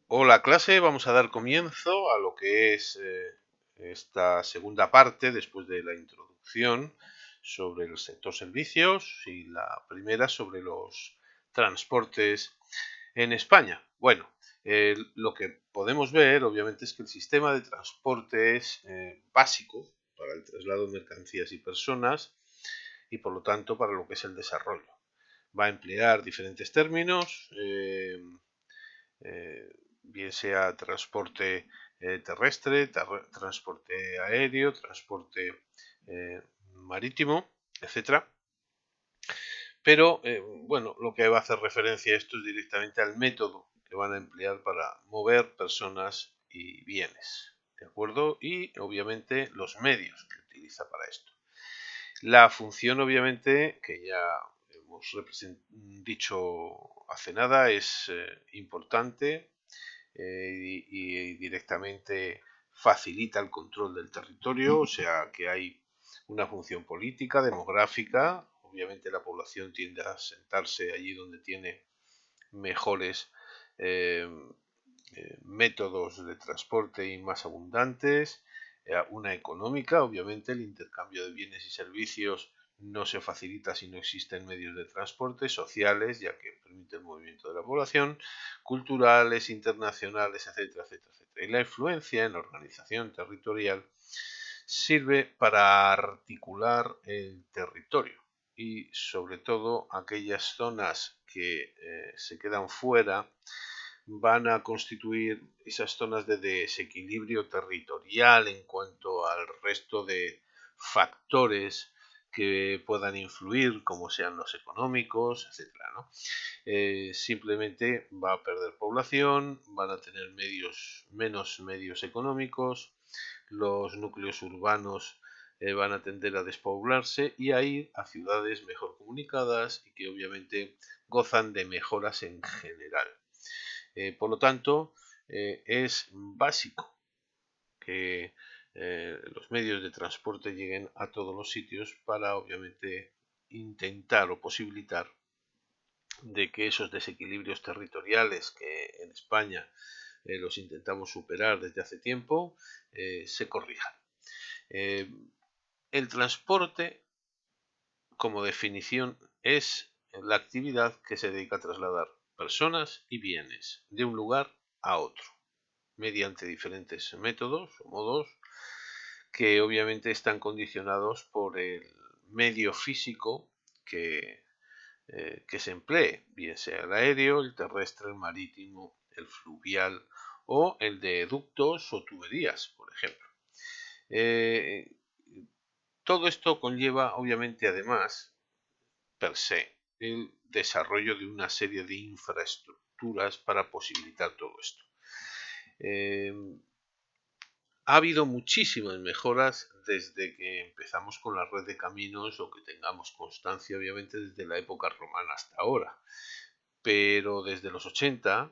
Hola clase, vamos a dar comienzo a lo que es esta segunda parte después de la introducción sobre el sector servicios y la primera sobre los transportes en España. Bueno, lo que podemos ver obviamente es que el sistema de transporte es básico para el traslado de mercancías y personas y por lo tanto para lo que es el desarrollo. Va a emplear diferentes términos. Eh, Bien sea transporte terrestre, transporte aéreo, transporte marítimo, etcétera. Pero bueno, lo que va a hacer referencia a esto es directamente al método que van a emplear para mover personas y bienes, ¿de acuerdo? Y obviamente los medios que utiliza para esto. La función, obviamente, que ya hemos dicho hace nada, es importante y directamente facilita el control del territorio, o sea que hay una función política, demográfica. Obviamente la población tiende a sentarse allí donde tiene mejores eh, métodos de transporte y más abundantes, una económica, obviamente el intercambio de bienes y servicios no se facilita si no existen medios de transporte, sociales, ya que permite el movimiento de la población, culturales, internacionales, etcétera, etcétera, etcétera. Y la influencia en la organización territorial sirve para articular el territorio y sobre todo aquellas zonas que se quedan fuera van a constituir esas zonas de desequilibrio territorial en cuanto al resto de factores que puedan influir, como sean los económicos, etcétera, ¿no? Simplemente va a perder población, van a tener menos medios económicos, los núcleos urbanos van a tender a despoblarse y a ir a ciudades mejor comunicadas y que obviamente gozan de mejoras en general. Por lo tanto, es básico que los medios de transporte lleguen a todos los sitios para obviamente intentar o posibilitar de que esos desequilibrios territoriales que en España los intentamos superar desde hace tiempo se corrijan. Eh, el transporte, como definición, es la actividad que se dedica a trasladar personas y bienes de un lugar a otro, mediante diferentes métodos o modos que obviamente están condicionados por el medio físico que se emplee, bien sea el aéreo, el terrestre, el marítimo, el fluvial o el de ductos o tuberías, por ejemplo. Eh, Todo esto conlleva, obviamente, además, per se, el desarrollo de una serie de infraestructuras para posibilitar todo esto. Eh, Ha habido muchísimas mejoras desde que empezamos con la red de caminos o que tengamos constancia, obviamente, desde la época romana hasta ahora. Pero desde los 80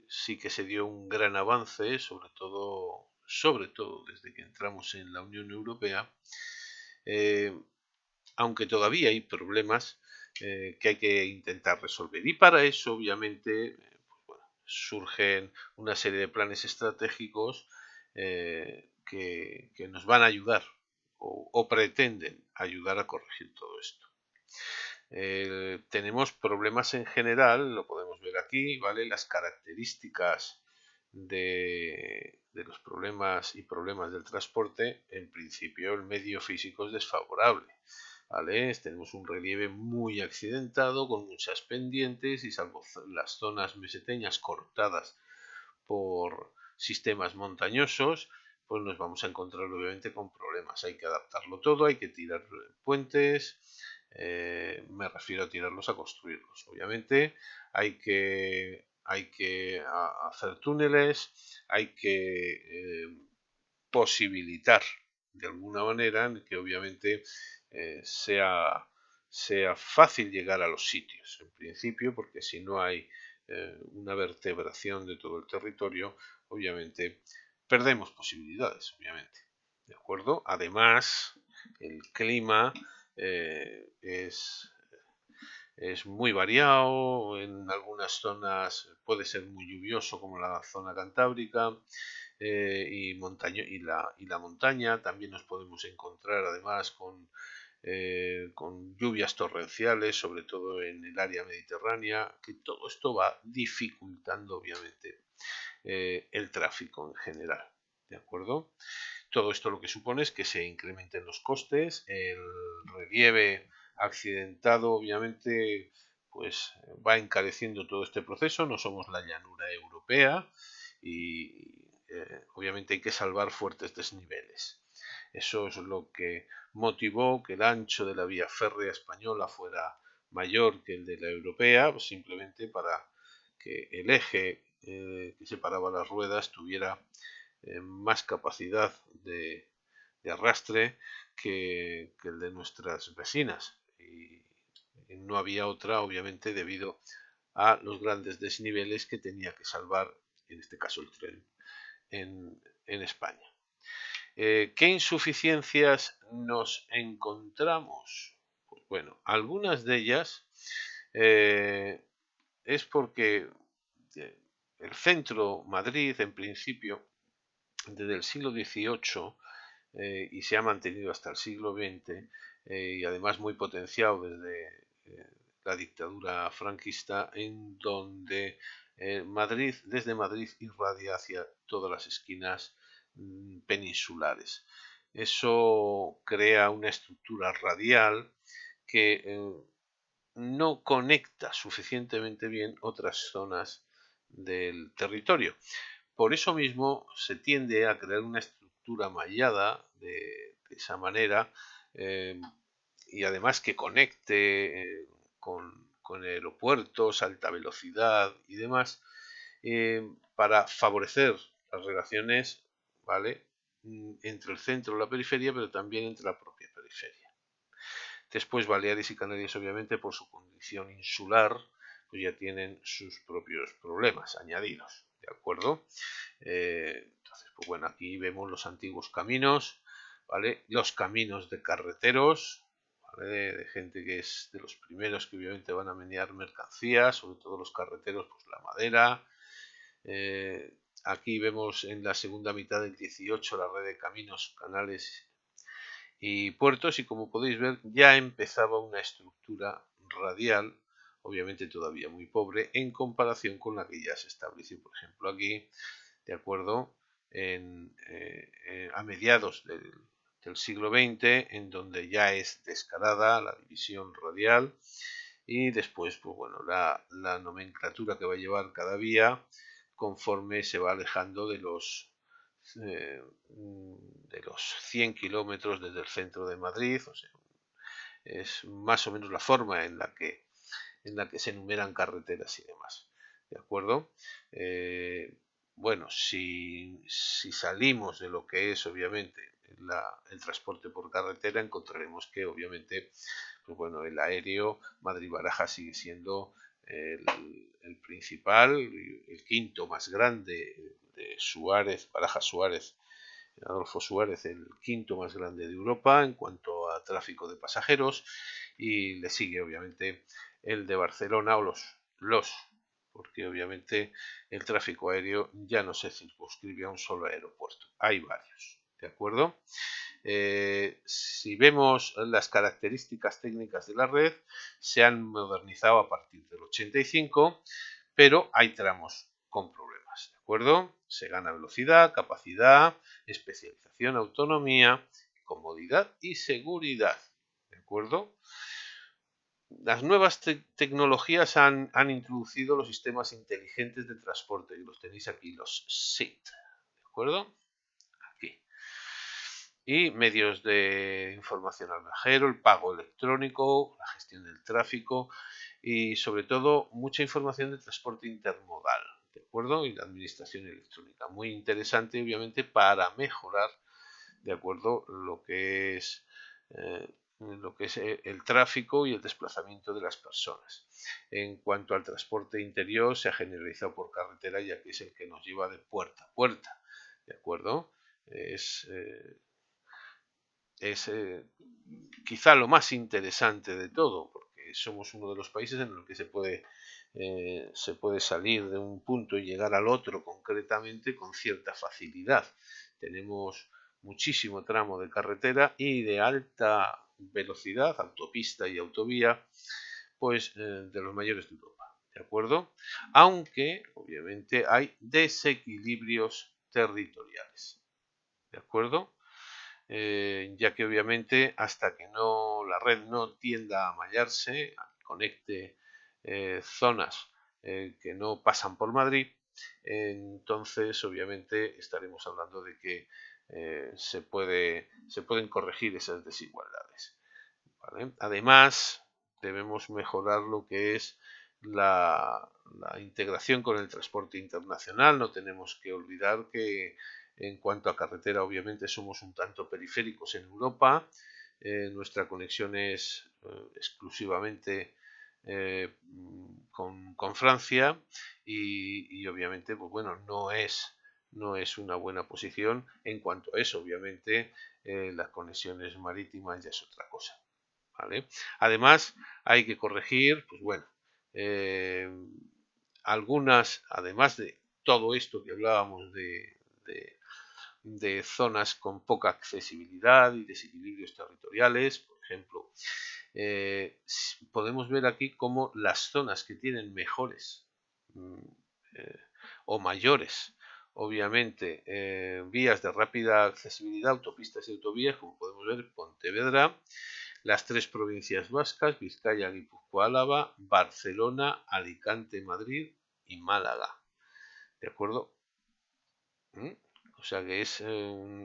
sí que se dio un gran avance, sobre todo desde que entramos en la Unión Europea, eh, aunque todavía hay problemas que hay que intentar resolver. Y para eso, obviamente, pues bueno, surgen una serie de planes estratégicos que nos van a ayudar o pretenden ayudar a corregir todo esto. Tenemos problemas en general, lo podemos ver aquí, ¿vale? Las características de los problemas y problemas del transporte, en principio el medio físico es desfavorable, ¿vale? Tenemos un relieve muy accidentado, con muchas pendientes y salvo las zonas meseteñas cortadas por sistemas montañosos, pues nos vamos a encontrar obviamente con problemas. Hay que adaptarlo todo, hay que tirar puentes, me refiero a tirarlos a construirlos. Obviamente hay que hacer túneles, hay que posibilitar de alguna manera que obviamente sea fácil llegar a los sitios, en principio, porque si no hay una vertebración de todo el territorio, obviamente perdemos posibilidades, obviamente. ¿De acuerdo? Además, el clima es es muy variado, en algunas zonas puede ser muy lluvioso como la zona cantábrica, y la montaña también nos podemos encontrar además con lluvias torrenciales, sobre todo en el área mediterránea, que todo esto va dificultando obviamente el tráfico en general. ¿De acuerdo? Todo esto lo que supone es que se incrementen los costes, el relieve accidentado obviamente pues va encareciendo todo este proceso, no somos la llanura europea y obviamente hay que salvar fuertes desniveles. Eso es lo que motivó que el ancho de la vía férrea española fuera mayor que el de la europea, pues simplemente para que el eje que separaba las ruedas tuviera más capacidad de arrastre que el de nuestras vecinas. Y no había otra, obviamente, debido a los grandes desniveles que tenía que salvar, en este caso el tren, en España. ¿Qué insuficiencias nos encontramos? Pues bueno, algunas de ellas es porque el centro, Madrid, en principio, desde el siglo XVIII y se ha mantenido hasta el siglo XX y además muy potenciado desde la dictadura franquista, en donde desde Madrid irradia hacia todas las esquinas peninsulares. Eso crea una estructura radial que no conecta suficientemente bien otras zonas del territorio. Por eso mismo se tiende a crear una estructura mallada de esa manera eh, y además que conecte con aeropuertos, alta velocidad y demás para favorecer las relaciones, ¿vale? Entre el centro y la periferia, pero también entre la propia periferia. Después Baleares y Canarias, obviamente, por su condición insular, pues ya tienen sus propios problemas añadidos, ¿de acuerdo? Entonces, pues bueno, aquí vemos los antiguos caminos, ¿vale? Los caminos de carreteros, ¿vale? De gente que es de los primeros que obviamente van a menear mercancías, sobre todo los carreteros, pues la madera. Aquí vemos en la segunda mitad del 18 la red de caminos, canales y puertos, y como podéis ver ya empezaba una estructura radial, obviamente todavía muy pobre en comparación con la que ya se estableció, por ejemplo, aquí, de acuerdo, a mediados del siglo XX, en donde ya es descarada la división radial y después, pues bueno, la nomenclatura que va a llevar cada vía conforme se va alejando de los 100 kilómetros desde el centro de Madrid. O sea, es más o menos la forma en la que se enumeran carreteras y demás. ¿De acuerdo? Eh, bueno, si salimos de lo que es obviamente el transporte por carretera, encontraremos que obviamente pues bueno, el aéreo Madrid-Barajas sigue siendo el, el principal, el quinto más grande de Suárez, Barajas-Suárez, Adolfo Suárez, el quinto más grande de Europa en cuanto a tráfico de pasajeros, y le sigue obviamente el de Barcelona o porque obviamente el tráfico aéreo ya no se circunscribe a un solo aeropuerto, hay varios, ¿de acuerdo? Si vemos las características técnicas de la red, se han modernizado a partir del 85, pero hay tramos con problemas, ¿de acuerdo? Se gana velocidad, capacidad, especialización, autonomía, comodidad y seguridad, ¿de acuerdo? Las nuevas tecnologías han introducido los sistemas inteligentes de transporte, y los tenéis aquí, los SIT, ¿de acuerdo? Aquí. Y medios de información al viajero, el pago electrónico, la gestión del tráfico y sobre todo mucha información de transporte intermodal, ¿de acuerdo? Y la administración electrónica. Muy interesante, obviamente, para mejorar, ¿de acuerdo? Lo que es el tráfico y el desplazamiento de las personas. En cuanto al transporte interior, se ha generalizado por carretera, ya que es el que nos lleva de puerta a puerta, ¿de acuerdo? Es quizá lo más interesante de todo, porque porque somos uno de los países en el que se puede salir de un punto y llegar al otro concretamente con cierta facilidad. Tenemos muchísimo tramo de carretera y de alta velocidad, autopista y autovía, pues de los mayores de Europa, ¿de acuerdo? Aunque obviamente hay desequilibrios territoriales, ¿de acuerdo? Ya que obviamente hasta que la red no tienda a mallarse, conecte zonas que no pasan por Madrid, entonces obviamente estaremos hablando de que se pueden corregir esas desigualdades, ¿vale? Además, debemos mejorar lo que es la integración con el transporte internacional. No tenemos que olvidar que en cuanto a carretera, obviamente somos un tanto periféricos en Europa. Nuestra conexión es exclusivamente con Francia y obviamente, pues bueno, no es una buena posición en cuanto a eso. Obviamente, las conexiones marítimas ya es otra cosa, ¿vale? Además, hay que corregir, pues bueno, eh, algunas, además de todo esto que hablábamos de zonas con poca accesibilidad y desequilibrios territoriales, por ejemplo, podemos ver aquí cómo las zonas que tienen mejores mm, eh, o mayores, obviamente, vías de rápida accesibilidad, autopistas y autovías, como podemos ver, Pontevedra, las tres provincias vascas, Vizcaya, Guipúzcoa, Álava, Barcelona, Alicante, Madrid y Málaga. ¿De acuerdo? ¿Mm? O sea que es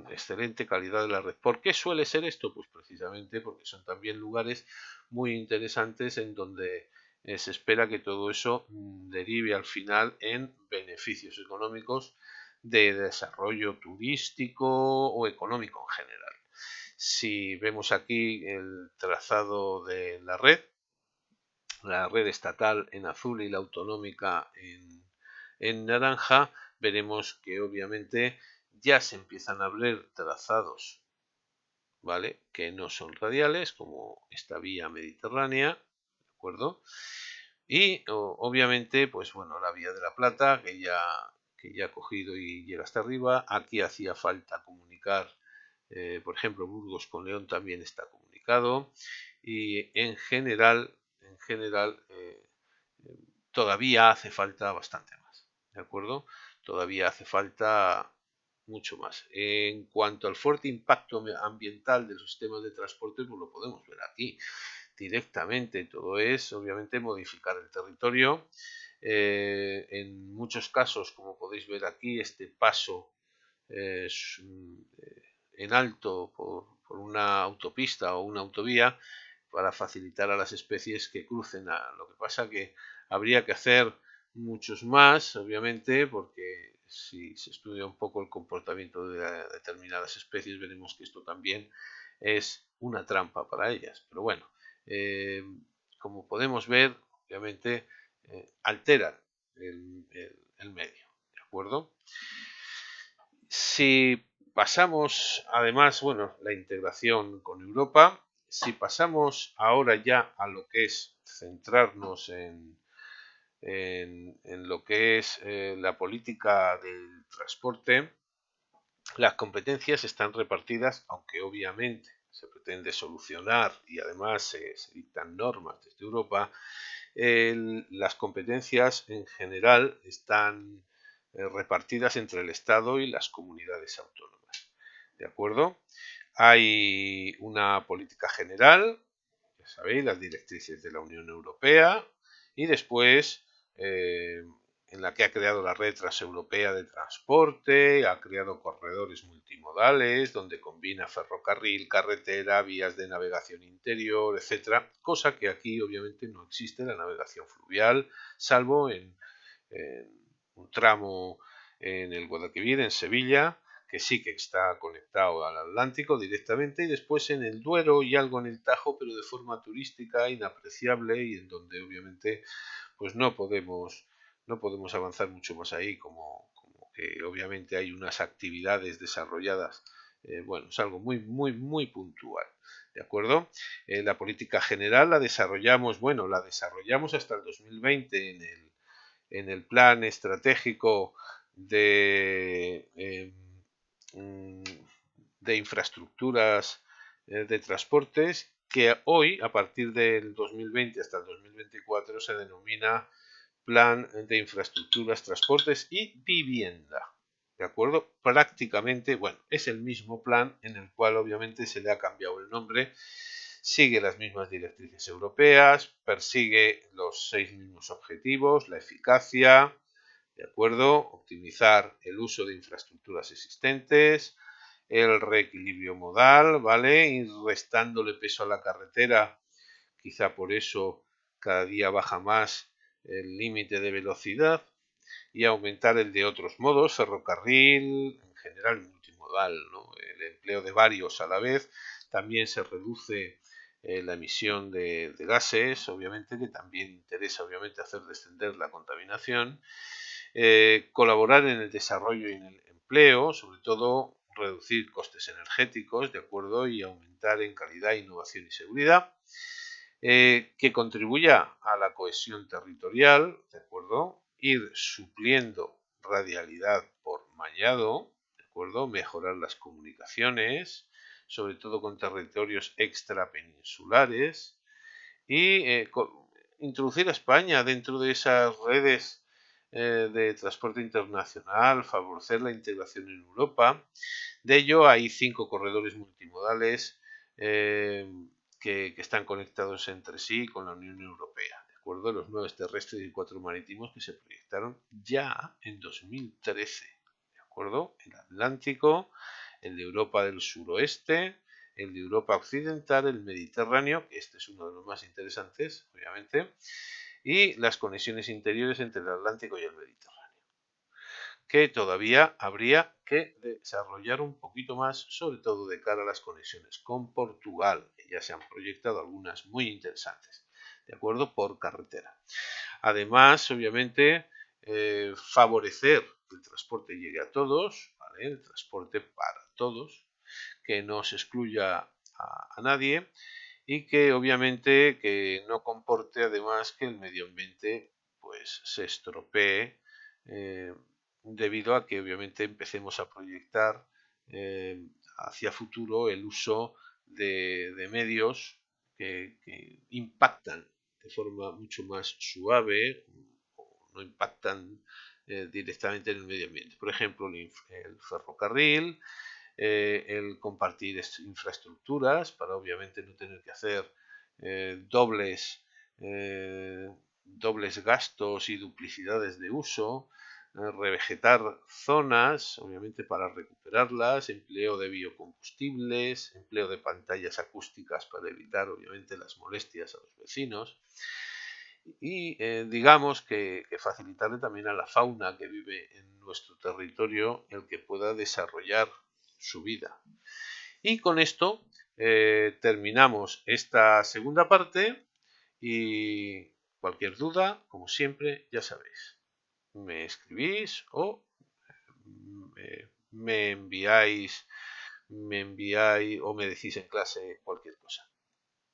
excelente calidad de la red. ¿Por qué suele ser esto? Pues precisamente porque son también lugares muy interesantes en donde se espera que todo eso derive al final en beneficios económicos de desarrollo turístico o económico en general. Si vemos aquí el trazado de la red estatal en azul y la autonómica en naranja, veremos que obviamente ya se empiezan a ver trazados, ¿vale? Que no son radiales, como esta vía mediterránea, ¿de acuerdo? Y obviamente, pues bueno, la vía de la Plata, que ya ha cogido y llega hasta arriba. Aquí hacía falta comunicar, por ejemplo, Burgos con León también está comunicado. Y en general, todavía hace falta bastante más, ¿de acuerdo? Todavía hace falta mucho más. En cuanto al fuerte impacto ambiental de los sistemas de transporte, pues lo podemos ver aquí directamente. Todo es, obviamente, modificar el territorio. En muchos casos, como podéis ver aquí, este paso en alto por una autopista o una autovía para facilitar a las especies que crucen. Lo que pasa que habría que hacer muchos más, obviamente, porque si se estudia un poco el comportamiento de determinadas especies, veremos que esto también es una trampa para ellas. Pero bueno, eh, como podemos ver, obviamente alteran el medio, ¿de acuerdo? Si pasamos, además, bueno, la integración con Europa, si pasamos ahora ya a lo que es centrarnos en lo que es la política del transporte, las competencias están repartidas, aunque obviamente se pretende solucionar y además se dictan normas desde Europa. Las competencias en general están repartidas entre el Estado y las comunidades autónomas. ¿De acuerdo? Hay una política general, ya sabéis, las directrices de la Unión Europea, y después en la que ha creado la red transeuropea de transporte, ha creado corredores multimodales donde combina ferrocarril, carretera, vías de navegación interior, etcétera, cosa que aquí obviamente no existe la navegación fluvial, salvo en un tramo en el Guadalquivir, en Sevilla, que sí que está conectado al Atlántico directamente, y después en el Duero y algo en el Tajo, pero de forma turística, inapreciable, y en donde obviamente pues no podemos avanzar mucho más ahí, como que obviamente hay unas actividades desarrolladas, bueno, es algo muy puntual. ¿de acuerdo? La política general la desarrollamos, bueno, la desarrollamos hasta el 2020 en el plan estratégico de, mm, de infraestructuras de transportes que hoy, a partir del 2020 hasta el 2024, se denomina Plan de Infraestructuras, Transportes y Vivienda. ¿De acuerdo? Prácticamente, bueno, es el mismo plan en el cual obviamente se le ha cambiado el nombre, sigue las mismas directrices europeas, persigue los 6 mismos objetivos, la eficacia, ¿de acuerdo? Optimizar el uso de infraestructuras existentes, el reequilibrio modal, ¿vale? Ir restándole peso a la carretera, quizá por eso cada día baja más el límite de velocidad y aumentar el de otros modos, ferrocarril, en general multimodal, ¿no? El empleo de varios a la vez, también se reduce la emisión de gases, obviamente, que también interesa obviamente hacer descender la contaminación, colaborar en el desarrollo y en el empleo, sobre todo reducir costes energéticos, ¿de acuerdo? Y aumentar en calidad, innovación y seguridad, que contribuya a la cohesión territorial, ¿de acuerdo? Ir supliendo radialidad por mallado, ¿de acuerdo? Mejorar las comunicaciones, sobre todo con territorios extrapeninsulares, y introducir a España dentro de esas redes de transporte internacional, favorecer la integración en Europa. De ello hay 5 corredores multimodales eh, que están conectados entre sí con la Unión Europea, ¿de acuerdo? Los 9 terrestres y 4 marítimos que se proyectaron ya en 2013, ¿de acuerdo? El Atlántico, el de Europa del suroeste, el de Europa occidental, el Mediterráneo, que este es uno de los más interesantes, obviamente, y las conexiones interiores entre el Atlántico y el Mediterráneo, que todavía habría que desarrollar un poquito más, sobre todo de cara a las conexiones con Portugal, que ya se han proyectado algunas muy interesantes, ¿de acuerdo? Por carretera. Además, obviamente, favorecer que el transporte llegue a todos, ¿vale? El transporte para todos, que no se excluya a nadie y que obviamente que no comporte además que el medio ambiente pues se estropee eh, debido a que obviamente empecemos a proyectar hacia futuro el uso de medios que impactan de forma mucho más suave o no impactan directamente en el medio ambiente. Por ejemplo, el ferrocarril, el compartir infraestructuras para obviamente no tener que hacer dobles, eh, dobles gastos y duplicidades de uso, revegetar zonas, obviamente para recuperarlas, empleo de biocombustibles, empleo de pantallas acústicas para evitar obviamente las molestias a los vecinos y digamos que facilitarle también a la fauna que vive en nuestro territorio el que pueda desarrollar su vida. Y con esto terminamos esta segunda parte y cualquier duda, como siempre, ya sabéis, me escribís o me enviáis o me decís en clase cualquier cosa.